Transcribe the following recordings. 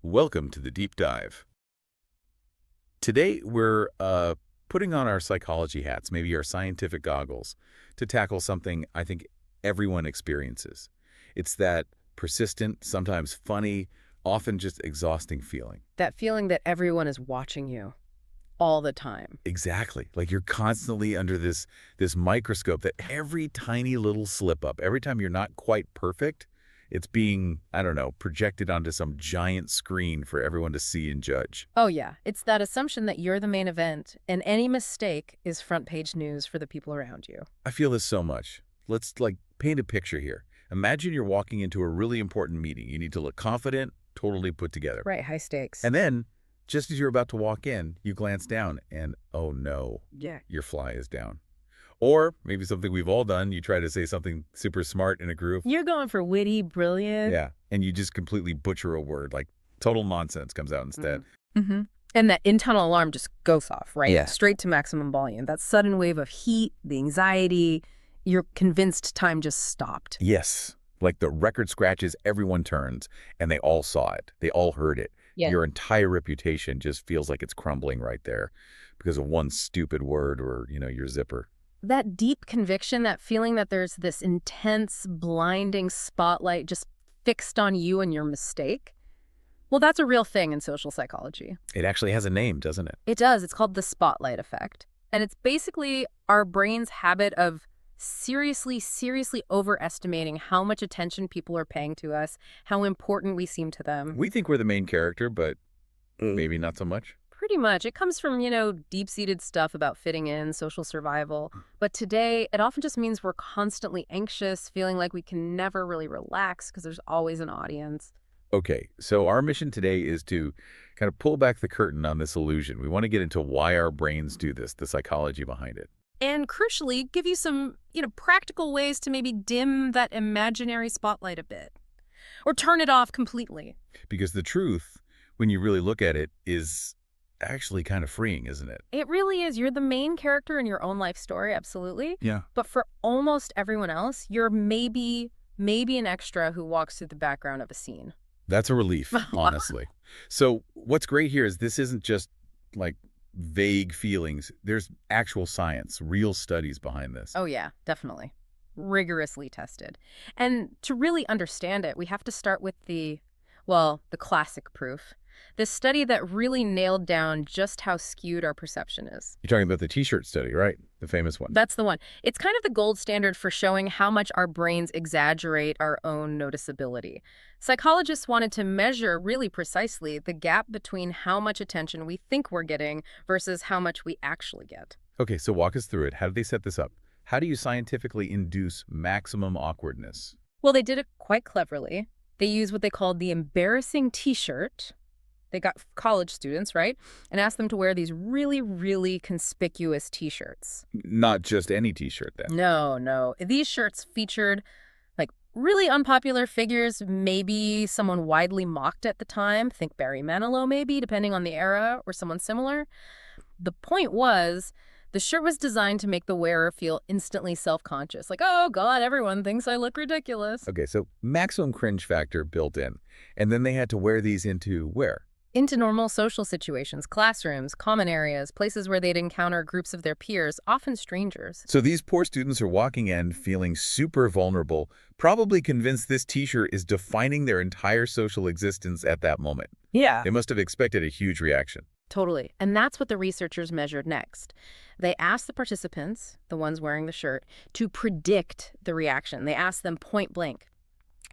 Welcome to the Deep Dive. Today, we're putting on our psychology hats, maybe our scientific goggles, to tackle something I think everyone experiences. It's that persistent, sometimes funny, often just exhausting feeling. That feeling that everyone is watching you all the time. Exactly. Like you're constantly under this microscope that every tiny little slip up, every time you're not quite perfect, it's being, I don't know, projected onto some giant screen for everyone to see and judge. Oh yeah, it's that assumption that you're the main event and any mistake is front page news for the people around you. I feel this so much. Let's paint a picture here. Imagine you're walking into a really important meeting. You need to look confident, totally put together. Right, high stakes. And then, just as you're about to walk in, you glance down and, oh no, yeah. your fly is down. Or maybe something we've all done, you try to say something super smart in a group. You're going for witty, brilliant. Yeah, and you just completely butcher a word, like total nonsense comes out instead. Mm-hmm. And that internal alarm just goes off, right? Yeah. Straight to maximum volume. That sudden wave of heat, the anxiety, you're convinced time just stopped. Yes, like the record scratches, everyone turns, and they all saw it. They all heard it. Yeah. Your entire reputation just feels like it's crumbling right there because of one stupid word or, your zipper. That deep conviction, that feeling that there's this intense, blinding spotlight just fixed on you and your mistake, well, that's a real thing in social psychology. It actually has a name, doesn't it? It does. It's called the spotlight effect. And it's basically our brain's habit of seriously overestimating how much attention people are paying to us, how important we seem to them. We think we're the main character, but maybe not so much. Pretty much. It comes from, deep-seated stuff about fitting in, social survival. But today, it often just means we're constantly anxious, feeling like we can never really relax because there's always an audience. Okay, so our mission today is to kind of pull back the curtain on this illusion. We want to get into why our brains do this, the psychology behind it. And crucially, give you some, practical ways to maybe dim that imaginary spotlight a bit. Or turn it off completely. Because the truth, when you really look at it, is actually kind of freeing, isn't it? It really is. You're the main character in your own life story, absolutely. Yeah. But for almost everyone else, you're maybe an extra who walks through the background of a scene. That's a relief, honestly. So what's great here is this isn't just like vague feelings. There's actual science, real studies behind this. Oh yeah, definitely. Rigorously tested. And to really understand it, we have to start with the classic proof. This study that really nailed down just how skewed our perception is. You're talking about the T-shirt study, right? The famous one. That's the one. It's kind of the gold standard for showing how much our brains exaggerate our own noticeability. Psychologists wanted to measure really precisely the gap between how much attention we think we're getting versus how much we actually get. Okay, so walk us through it. How did they set this up? How do you scientifically induce maximum awkwardness? Well, they did it quite cleverly. They used what they called the embarrassing T-shirt. They got college students, right, and asked them to wear these really conspicuous T-shirts. Not just any T-shirt, then. No. These shirts featured, really unpopular figures, maybe someone widely mocked at the time. Think Barry Manilow, maybe, depending on the era, or someone similar. The point was, the shirt was designed to make the wearer feel instantly self-conscious. Like, oh, God, everyone thinks I look ridiculous. Okay, so maximum cringe factor built in. And then they had to wear these into where? Into normal social situations, classrooms, common areas, places where they'd encounter groups of their peers, often strangers. So these poor students are walking in feeling super vulnerable, probably convinced this T-shirt is defining their entire social existence at that moment. Yeah. They must have expected a huge reaction. Totally. And that's what the researchers measured next. They asked the participants, the ones wearing the shirt, to predict the reaction. They asked them point blank,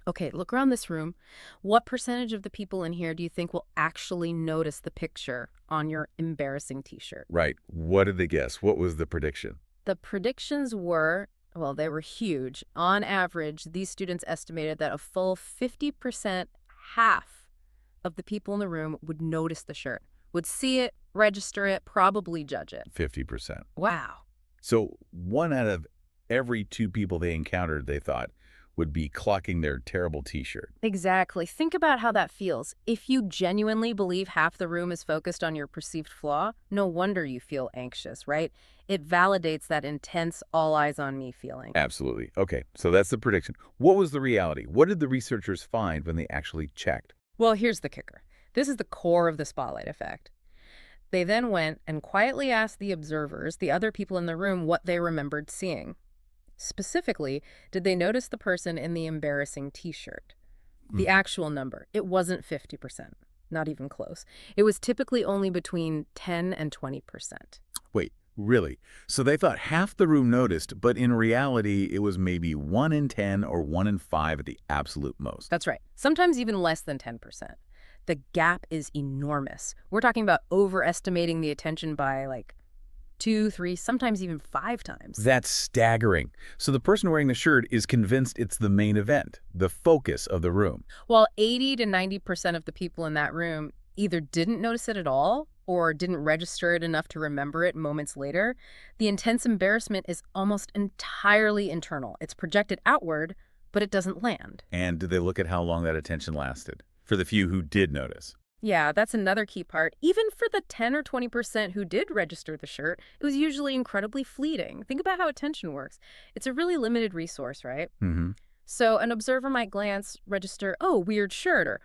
okay, look around this room. What percentage of the people in here do you think will actually notice the picture on your embarrassing T-shirt? Right. What did they guess? What was the prediction? The predictions were, they were huge. On average, these students estimated that a full 50%, half of the people in the room would notice the shirt, would see it, register it, probably judge it. 50%. Wow. So 1 out of every 2 people they encountered, they thought, would be clocking their terrible T-shirt. Exactly. Think about how that feels. If you genuinely believe half the room is focused on your perceived flaw, no wonder you feel anxious, right? It validates that intense all eyes on me feeling. Absolutely. Okay, so that's the prediction. What was the reality? What did the researchers find when they actually checked? Well, here's the kicker. This is the core of the spotlight effect. They then went and quietly asked the observers, the other people in the room, what they remembered seeing. Specifically, did they notice the person in the embarrassing t-shirt? Hmm. The actual number, it wasn't 50%, not even close. It was typically only between 10 and 20%. Wait, really? So they thought half the room noticed, but in reality, it was maybe 1 in 10 or 1 in 5 at the absolute most. That's right. Sometimes even less than 10%. The gap is enormous. We're talking about overestimating the attention by like 2, 3, sometimes even 5 times. That's staggering. So the person wearing the shirt is convinced it's the main event, the focus of the room. While 80 to 90% of the people in that room either didn't notice it at all or didn't register it enough to remember it moments later, the intense embarrassment is almost entirely internal. It's projected outward, but it doesn't land. And did they look at how long that attention lasted? For the few who did notice. Yeah, that's another key part. Even for the 10 or 20% who did register the shirt, it was usually incredibly fleeting. Think about how attention works. It's a really limited resource, right? Mm-hmm. So an observer might glance, register, oh, weird shirt, or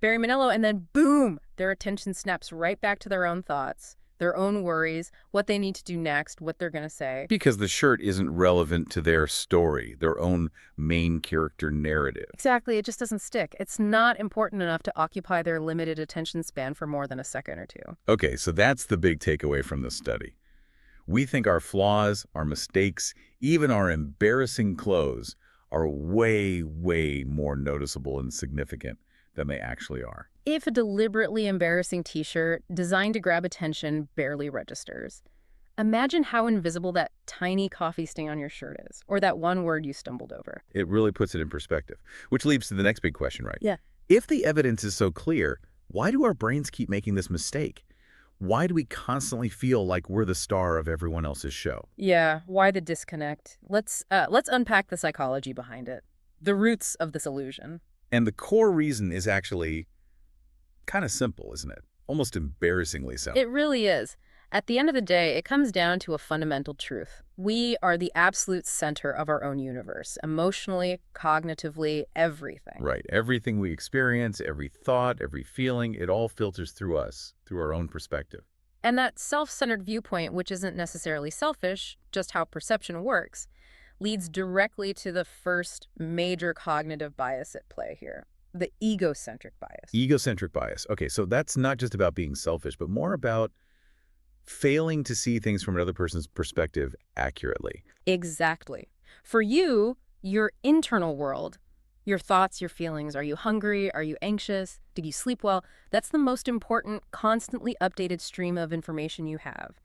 Barry Manilow, and then boom, their attention snaps right back to their own thoughts, their own worries, what they need to do next, what they're going to say. Because the shirt isn't relevant to their story, their own main character narrative. Exactly, it just doesn't stick. It's not important enough to occupy their limited attention span for more than a second or two. Okay, so that's the big takeaway from this study. We think our flaws, our mistakes, even our embarrassing clothes are way, way more noticeable and significant than they actually are. If a deliberately embarrassing t-shirt designed to grab attention barely registers, imagine how invisible that tiny coffee stain on your shirt is, or that one word you stumbled over. It really puts it in perspective, which leads to the next big question, right? Yeah. If the evidence is so clear, why do our brains keep making this mistake? Why do we constantly feel like we're the star of everyone else's show? Yeah, why the disconnect? Let's unpack the psychology behind it. The roots of this illusion. And the core reason is actually kind of simple, isn't it? Almost embarrassingly so. It really is. At the end of the day, it comes down to a fundamental truth. We are the absolute center of our own universe, emotionally, cognitively, everything. Right. Everything we experience, every thought, every feeling, it all filters through us, through our own perspective. And that self-centered viewpoint, which isn't necessarily selfish, just how perception works, leads directly to the first major cognitive bias at play here, the egocentric bias. Egocentric bias. Okay, so that's not just about being selfish, but more about failing to see things from another person's perspective accurately. Exactly. For you, your internal world, your thoughts, your feelings, are you hungry? Are you anxious? Did you sleep well? That's the most important, constantly updated stream of information you have.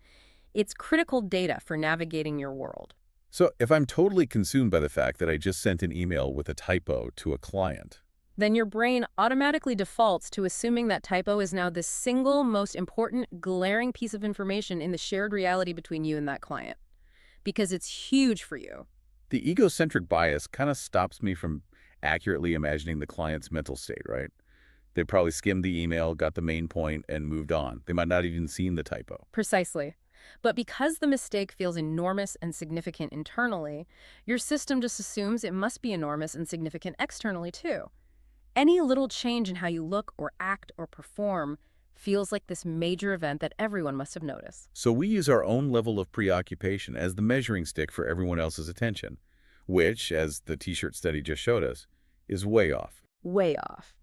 It's critical data for navigating your world. So if I'm totally consumed by the fact that I just sent an email with a typo to a client, Then your brain automatically defaults to assuming that typo is now the single most important, glaring piece of information in the shared reality between you and that client, because it's huge for you. the egocentric bias kind of stops me from accurately imagining the client's mental state, right? They probably skimmed the email, got the main point, and moved on. They might not even seen the typo. Precisely. But because the mistake feels enormous and significant internally, your system just assumes it must be enormous and significant externally too. Any little change in how you look or act or perform feels like this major event that everyone must have noticed. So we use our own level of preoccupation as the measuring stick for everyone else's attention, which, as the t-shirt study just showed us, is way off. Way off.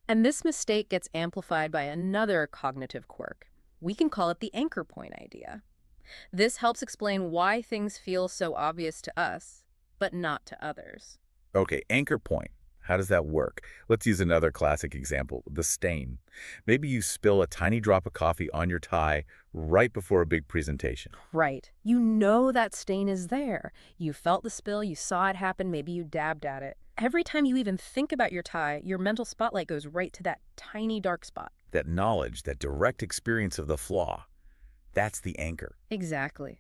And this mistake gets amplified by another cognitive quirk. We can call it the anchor point idea. This helps explain why things feel so obvious to us, but not to others. Okay, anchor point. How does that work? Let's use another classic example, the stain. Maybe you spill a tiny drop of coffee on your tie right before a big presentation. Right. You know that stain is there. You felt the spill, you saw it happen, maybe you dabbed at it. Every time you even think about your tie, your mental spotlight goes right to that tiny dark spot. That knowledge, that direct experience of the flaw, that's the anchor. Exactly.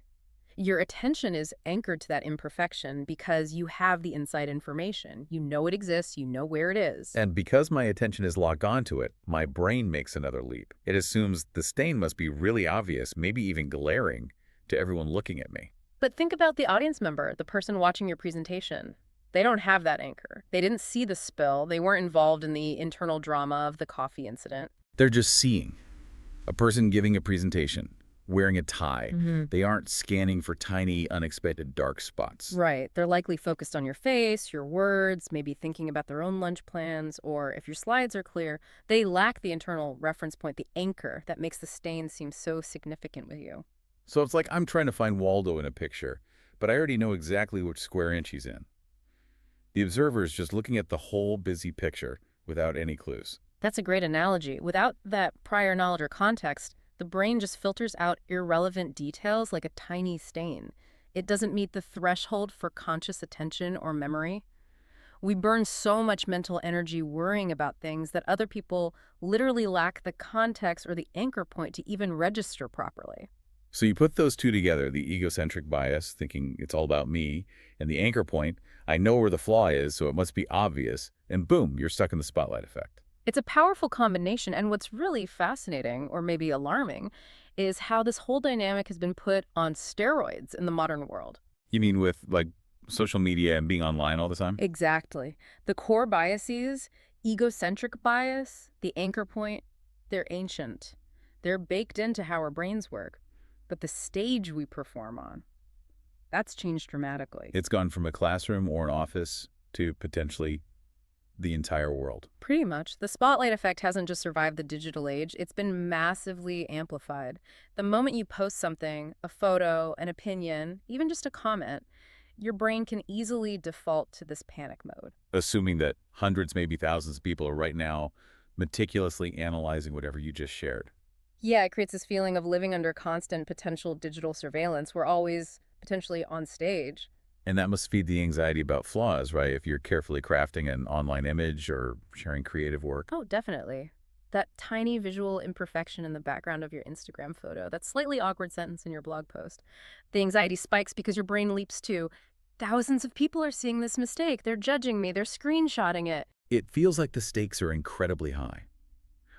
Your attention is anchored to that imperfection because you have the inside information. You know it exists, you know where it is. And because my attention is locked onto it, my brain makes another leap. It assumes the stain must be really obvious, maybe even glaring, to everyone looking at me. But think about the audience member, the person watching your presentation. They don't have that anchor. They didn't see the spill. They weren't involved in the internal drama of the coffee incident. They're just seeing a person giving a presentation, wearing a tie. Hmm. They aren't scanning for tiny, unexpected dark spots. Right. They're likely focused on your face, your words, maybe thinking about their own lunch plans, or if your slides are clear, they lack the internal reference point, the anchor that makes the stain seem so significant with you. So it's like I'm trying to find Waldo in a picture, but I already know exactly which square inch he's in. The observer is just looking at the whole busy picture without any clues. That's a great analogy. Without that prior knowledge or context, the brain just filters out irrelevant details like a tiny stain. It doesn't meet the threshold for conscious attention or memory. We burn so much mental energy worrying about things that other people literally lack the context or the anchor point to even register properly. So you put those two together, the egocentric bias, thinking it's all about me, and the anchor point, I know where the flaw is, so it must be obvious, and boom, you're stuck in the spotlight effect. It's a powerful combination, and what's really fascinating, or maybe alarming, is how this whole dynamic has been put on steroids in the modern world. You mean with, like, social media and being online all the time? Exactly. The core biases, egocentric bias, the anchor point, they're ancient. They're baked into how our brains work. But the stage we perform on, that's changed dramatically. It's gone from a classroom or an office to potentially the entire world. Pretty much. The spotlight effect hasn't just survived the digital age, it's been massively amplified. The moment you post something, a photo, an opinion, even just a comment, your brain can easily default to this panic mode. Assuming that hundreds, maybe thousands of people are right now meticulously analyzing whatever you just shared. Yeah, it creates this feeling of living under constant potential digital surveillance. We're always potentially on stage. And that must feed the anxiety about flaws, right? If you're carefully crafting an online image or sharing creative work. Oh, definitely. That tiny visual imperfection in the background of your Instagram photo, that slightly awkward sentence in your blog post. The anxiety spikes because your brain leaps to, thousands of people are seeing this mistake. They're judging me. They're screenshotting it. It feels like the stakes are incredibly high.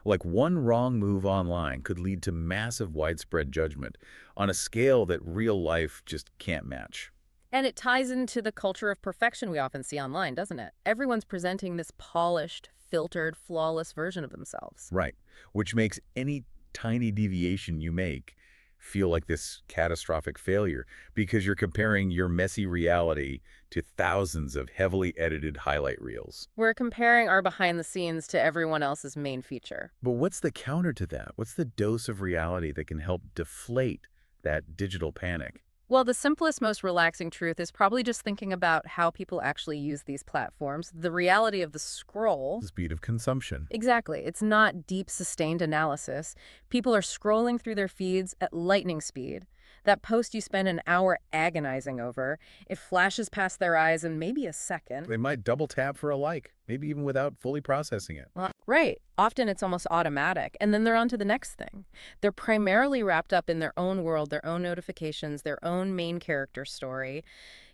Like one wrong move online could lead to massive widespread judgment on a scale that real life just can't match. And it ties into the culture of perfection we often see online, doesn't it? Everyone's presenting this polished, filtered, flawless version of themselves. Right. Which makes any tiny deviation you make feel like this catastrophic failure because you're comparing your messy reality to thousands of heavily edited highlight reels. We're comparing our behind the scenes to everyone else's main feature. But what's the counter to that? What's the dose of reality that can help deflate that digital panic? Well, the simplest, most relaxing truth is probably just thinking about how people actually use these platforms, the reality of the scroll. The speed of consumption. Exactly. It's not deep, sustained analysis. People are scrolling through their feeds at lightning speed. That post you spend an hour agonizing over, it flashes past their eyes in maybe a second. They might double tap for a like, maybe even without fully processing it. Well, right. Often it's almost automatic, and then they're on to the next thing. They're primarily wrapped up in their own world, their own notifications, their own main character story.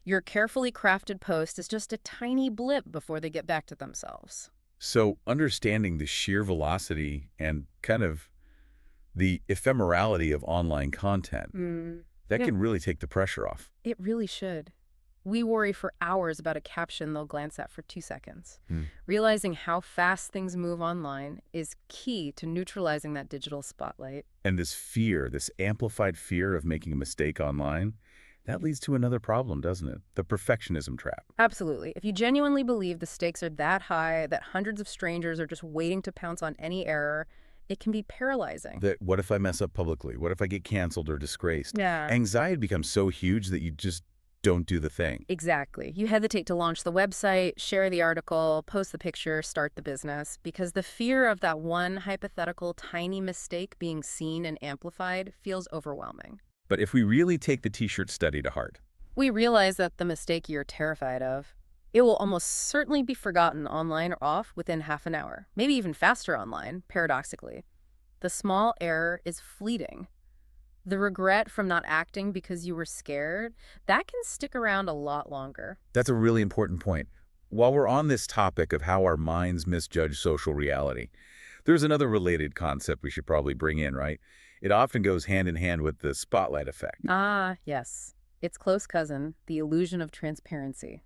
Your carefully crafted post is just a tiny blip before they get back to themselves. So understanding the sheer velocity and kind of the ephemerality of online content, that Yeah. can really take the pressure off. It really should. We worry for hours about a caption they'll glance at for 2 seconds. Hmm. Realizing how fast things move online is key to neutralizing that digital spotlight. And this fear, this amplified fear of making a mistake online, that leads to another problem, doesn't it? The perfectionism trap. Absolutely. If you genuinely believe the stakes are that high, that hundreds of strangers are just waiting to pounce on any error, it can be paralyzing. That what if I mess up publicly? What if I get canceled or disgraced? Yeah. Anxiety becomes so huge that you just don't do the thing. Exactly. You hesitate to launch the website, share the article, post the picture, start the business, because the fear of that one hypothetical tiny mistake being seen and amplified feels overwhelming. But if we really take the t-shirt study to heart, We realize that the mistake you're terrified of, it will almost certainly be forgotten online or off within half an hour, maybe even faster online, paradoxically. The small error is fleeting. The regret from not acting because you were scared, that can stick around a lot longer. that's a really important point. While we're on this topic of how our minds misjudge social reality, there's another related concept we should probably bring in, right? It often goes hand in hand with the spotlight effect. Ah, yes. Its close cousin, the illusion of transparency.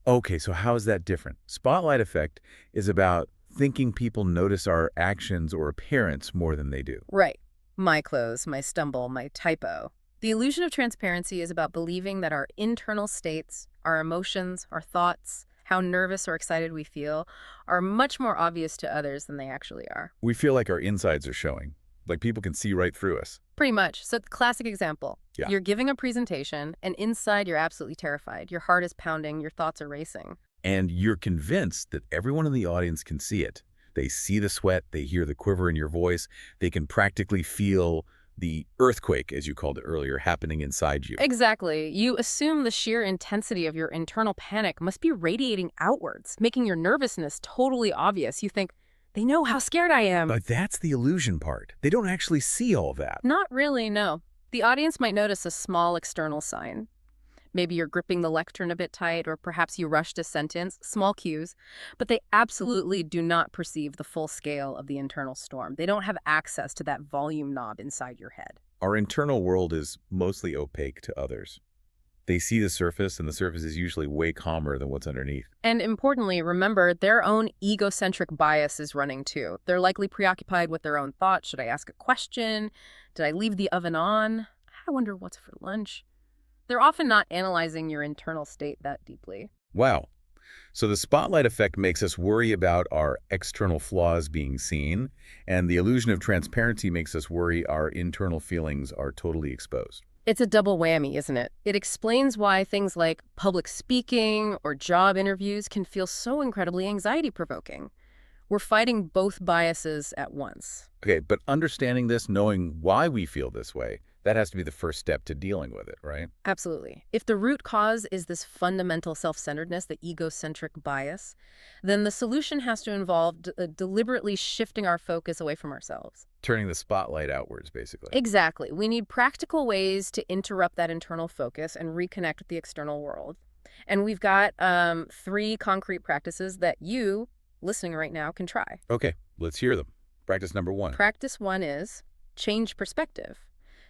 Okay, so how is that different? Spotlight effect is about thinking people notice our actions or appearance more than they do. Right. My clothes, my stumble, my typo. The illusion of transparency is about believing that our internal states, our emotions, our thoughts, how nervous or excited we feel, are much more obvious to others than they actually are. We feel like our insides are showing, like people can see right through us. Pretty much. So, classic example. Yeah. You're giving a presentation, and inside you're absolutely terrified. Your heart is pounding, your thoughts are racing. And you're convinced that everyone in the audience can see it. They see the sweat, they hear the quiver in your voice, they can practically feel the earthquake, as you called it earlier, happening inside you. Exactly. You assume the sheer intensity of your internal panic must be radiating outwards, making your nervousness totally obvious. You think, they know how scared I am. But that's the illusion part. They don't actually see all that. Not really, no. The audience might notice a small external sign. Maybe you're gripping the lectern a bit tight, or perhaps you rushed a sentence, small cues, but they absolutely do not perceive the full scale of the internal storm. They don't have access to that volume knob inside your head. Our internal world is mostly opaque to others. They see the surface, and the surface is usually way calmer than what's underneath. And importantly, remember, their own egocentric bias is running too. They're likely preoccupied with their own thoughts. Should I ask a question? Did I leave the oven on? I wonder what's for lunch. They're often not analyzing your internal state that deeply. Wow. So the spotlight effect makes us worry about our external flaws being seen, and the illusion of transparency makes us worry our internal feelings are totally exposed. It's a double whammy, isn't it? It explains why things like public speaking or job interviews can feel so incredibly anxiety-provoking. We're fighting both biases at once. Okay, but understanding this, knowing why we feel this way, that has to be the first step to dealing with it, right? Absolutely. If the root cause is this fundamental self-centeredness, the egocentric bias, then the solution has to involve deliberately shifting our focus away from ourselves. Turning the spotlight outwards, basically. Exactly. We need practical ways to interrupt that internal focus and reconnect with the external world. And we've got 3 concrete practices that you, listening right now, can try. Okay, let's hear them. Practice number 1. Practice 1 is change perspective.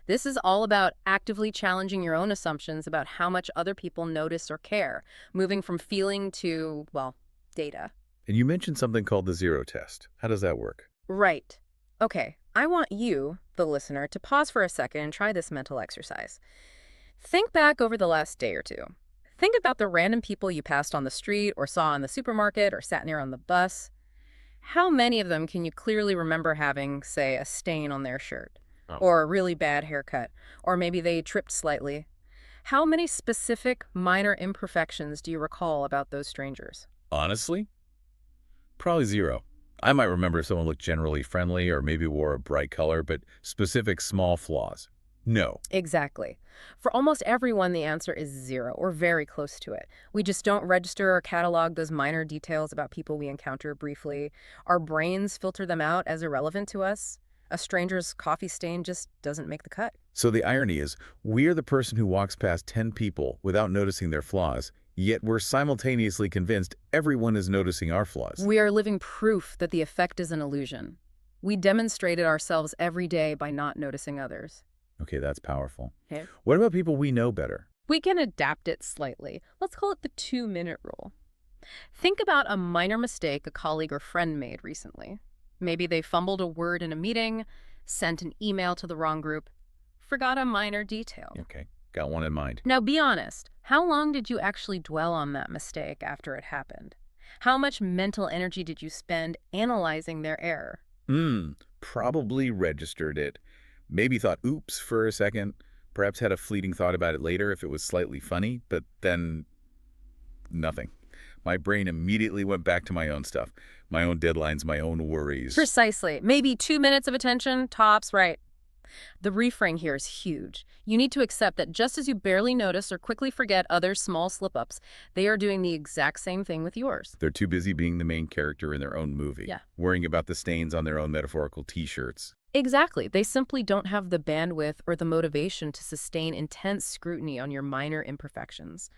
This is all about actively challenging your own assumptions about how much other people notice or care, moving from feeling to, well, data. And you mentioned something called the zero test. How does that work? Right. Okay, I want you, the listener, to pause for a second and try this mental exercise. Think back over the last day or two. Think about the random people you passed on the street or saw in the supermarket or sat near on the bus. How many of them can you clearly remember having, say, a stain on their shirt? Or a really bad haircut, or maybe they tripped slightly? How many specific minor imperfections do you recall about those strangers? Honestly? Probably 0. I might remember if someone looked generally friendly or maybe wore a bright color, but specific small flaws, no. Exactly. For almost everyone, the answer is 0, or very close to it. We just don't register or catalog those minor details about people we encounter briefly. Our brains filter them out as irrelevant to us. A stranger's coffee stain just doesn't make the cut. So the irony is, we're the person who walks past 10 people without noticing their flaws, yet we're simultaneously convinced everyone is noticing our flaws. We are living proof that the effect is an illusion. We demonstrate it ourselves every day by not noticing others. Okay, that's powerful. Okay. What about people we know better? We can adapt it slightly. Let's call it the 2-minute rule. Think about a minor mistake a colleague or friend made recently. Maybe they fumbled a word in a meeting, sent an email to the wrong group, forgot a minor detail. Okay, got one in mind. Now be honest, how long did you actually dwell on that mistake after it happened? How much mental energy did you spend analyzing their error? Probably registered it. Maybe thought oops for a second. Perhaps had a fleeting thought about it later if it was slightly funny, but then nothing. My brain immediately went back to my own stuff, my own deadlines, my own worries. Precisely. Maybe 2 minutes of attention, tops, right? The reframe here is huge. You need to accept that just as you barely notice or quickly forget others' small slip-ups, they are doing the exact same thing with yours. They're too busy being the main character in their own movie, worrying about the stains on their own metaphorical T-shirts. Exactly. They simply don't have the bandwidth or the motivation to sustain intense scrutiny on your minor imperfections.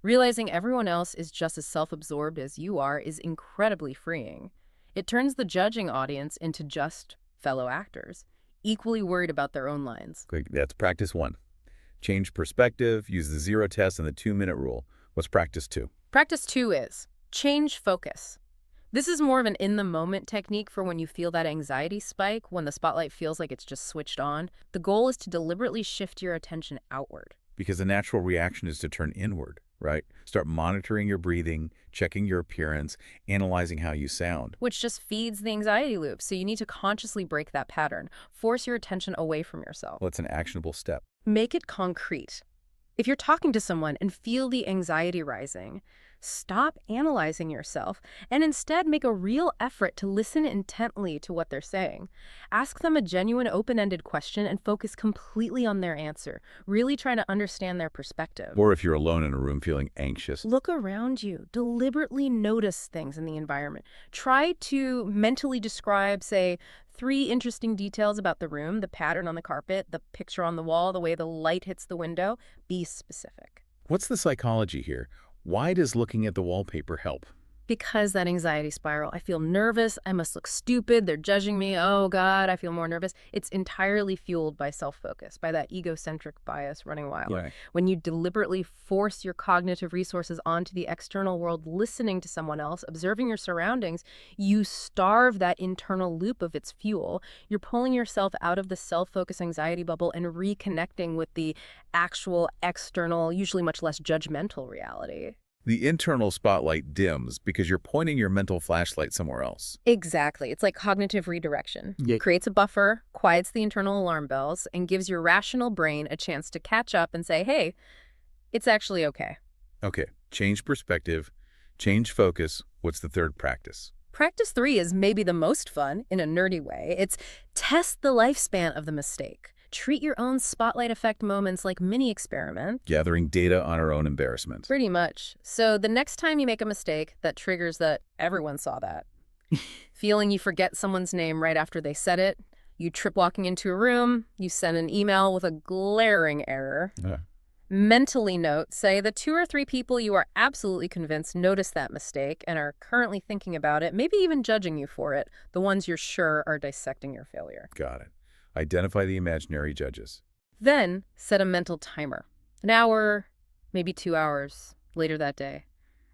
Realizing everyone else is just as self-absorbed as you are is incredibly freeing. It turns the judging audience into just fellow actors, equally worried about their own lines. Okay, that's practice 1. Change perspective, use the zero test and the 2-minute rule. What's practice 2? Practice 2 is change focus. This is more of an in-the-moment technique for when you feel that anxiety spike, when the spotlight feels like it's just switched on. The goal is to deliberately shift your attention outward. Because the natural reaction is to turn inward, right? Start monitoring your breathing, checking your appearance, analyzing how you sound. Which just feeds the anxiety loop. So you need to consciously break that pattern. Force your attention away from yourself. Well, it's an actionable step. Make it concrete. If you're talking to someone and feel the anxiety rising, stop analyzing yourself and instead make a real effort to listen intently to what they're saying. Ask them a genuine open-ended question and focus completely on their answer, really trying to understand their perspective. Or if you're alone in a room feeling anxious. Look around you. Deliberately notice things in the environment. Try to mentally describe, say, 3 interesting details about the room: the pattern on the carpet, the picture on the wall, the way the light hits the window. Be specific. What's the psychology here? Why does looking at the wallpaper help? Because that anxiety spiral, I feel nervous, I must look stupid, they're judging me, oh God, I feel more nervous. It's entirely fueled by self-focus, by that egocentric bias running wild. Yeah. When you deliberately force your cognitive resources onto the external world, listening to someone else, observing your surroundings, you starve that internal loop of its fuel. You're pulling yourself out of the self-focus anxiety bubble and reconnecting with the actual external, usually much less judgmental reality. The internal spotlight dims because you're pointing your mental flashlight somewhere else. Exactly. It's like cognitive redirection. Yeah. Creates a buffer, quiets the internal alarm bells, and gives your rational brain a chance to catch up and say, hey, it's actually okay. Okay, change perspective, change focus. What's the third practice? Practice 3 is maybe the most fun in a nerdy way. It's test the lifespan of the mistake. Treat your own spotlight effect moments like mini experiments. Gathering data on our own embarrassment. Pretty much. So the next time you make a mistake that triggers that everyone saw that, feeling you forget someone's name right after they said it, you trip walking into a room, you send an email with a glaring error, mentally note, say the 2 or 3 people you are absolutely convinced noticed that mistake and are currently thinking about it, maybe even judging you for it, the ones you're sure are dissecting your failure. Got it. Identify the imaginary judges. Then set a mental timer. An hour, maybe 2 hours later that day,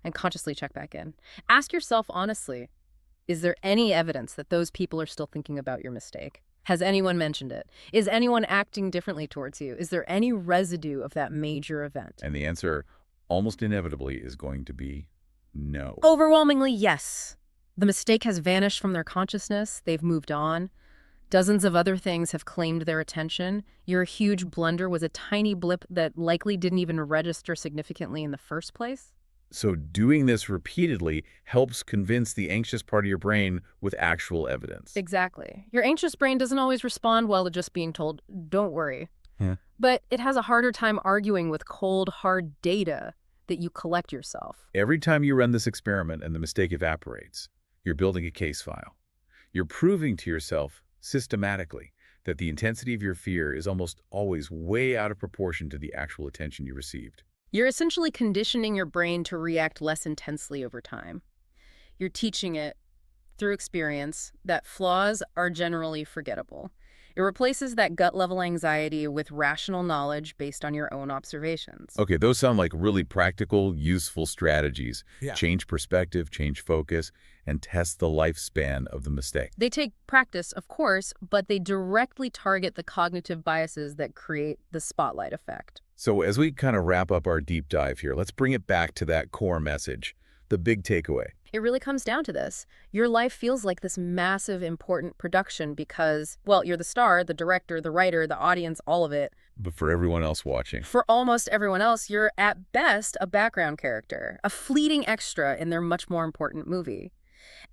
and consciously check back in. Ask yourself honestly, is there any evidence that those people are still thinking about your mistake? Has anyone mentioned it? Is anyone acting differently towards you? Is there any residue of that major event? And the answer, almost inevitably, is going to be no. Overwhelmingly, yes. The mistake has vanished from their consciousness. They've moved on. Dozens of other things have claimed their attention. Your huge blunder was a tiny blip that likely didn't even register significantly in the first place. So doing this repeatedly helps convince the anxious part of your brain with actual evidence. Exactly. Your anxious brain doesn't always respond well to just being told, don't worry. Yeah. But it has a harder time arguing with cold, hard data that you collect yourself. Every time you run this experiment and the mistake evaporates, you're building a case file. You're proving to yourself systematically that the intensity of your fear is almost always way out of proportion to the actual attention you received. You're essentially conditioning your brain to react less intensely over time. You're teaching it, through experience, that flaws are generally forgettable. It replaces that gut-level anxiety with rational knowledge based on your own observations. Okay, those sound like really practical, useful strategies. Yeah. Change perspective, change focus, and test the lifespan of the mistake. They take practice, of course, but they directly target the cognitive biases that create the spotlight effect. So as we kind of wrap up our deep dive here, let's bring it back to that core message, the big takeaway. It really comes down to this. Your life feels like this massive, important production because, well, you're the star, the director, the writer, the audience, all of it. But for everyone else watching, For almost everyone else, you're at best a background character, a fleeting extra in their much more important movie.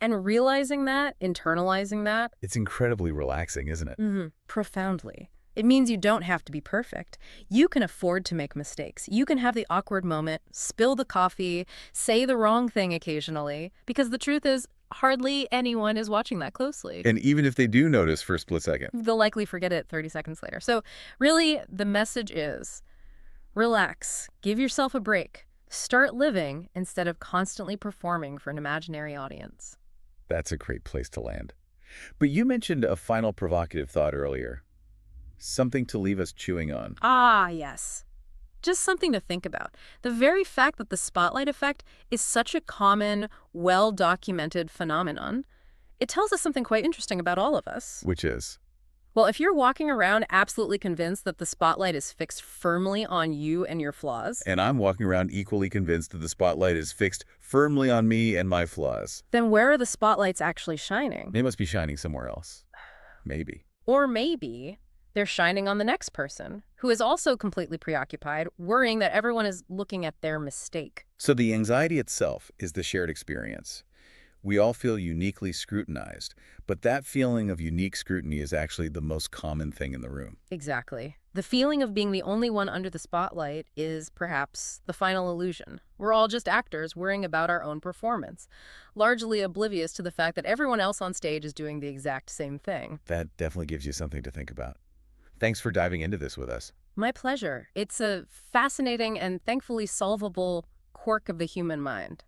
And realizing that, internalizing that, it's incredibly relaxing, isn't it? profoundly. It means you don't have to be perfect. You can afford to make mistakes. You can have the awkward moment, spill the coffee, say the wrong thing occasionally, because the truth is, hardly anyone is watching that closely. And even if they do notice for a split second, They'll likely forget it 30 seconds later. So really, the message is, relax, give yourself a break, start living instead of constantly performing for an imaginary audience. that's a great place to land. But you mentioned a final provocative thought earlier. Something to leave us chewing on. Ah, yes. Just something to think about. The very fact that the spotlight effect is such a common, well-documented phenomenon, it tells us something quite interesting about all of us. Which is, Well, if you're walking around absolutely convinced that the spotlight is fixed firmly on you and your flaws, and I'm walking around equally convinced that the spotlight is fixed firmly on me and my flaws. then where are the spotlights actually shining? They must be shining somewhere else. Maybe. Or maybe they're shining on the next person, who is also completely preoccupied, worrying that everyone is looking at their mistake. So the anxiety itself is the shared experience. We all feel uniquely scrutinized, but that feeling of unique scrutiny is actually the most common thing in the room. Exactly. The feeling of being the only one under the spotlight is perhaps the final illusion. We're all just actors worrying about our own performance, largely oblivious to the fact that everyone else on stage is doing the exact same thing. That definitely gives you something to think about. Thanks for diving into this with us. My pleasure. It's a fascinating and thankfully solvable quirk of the human mind.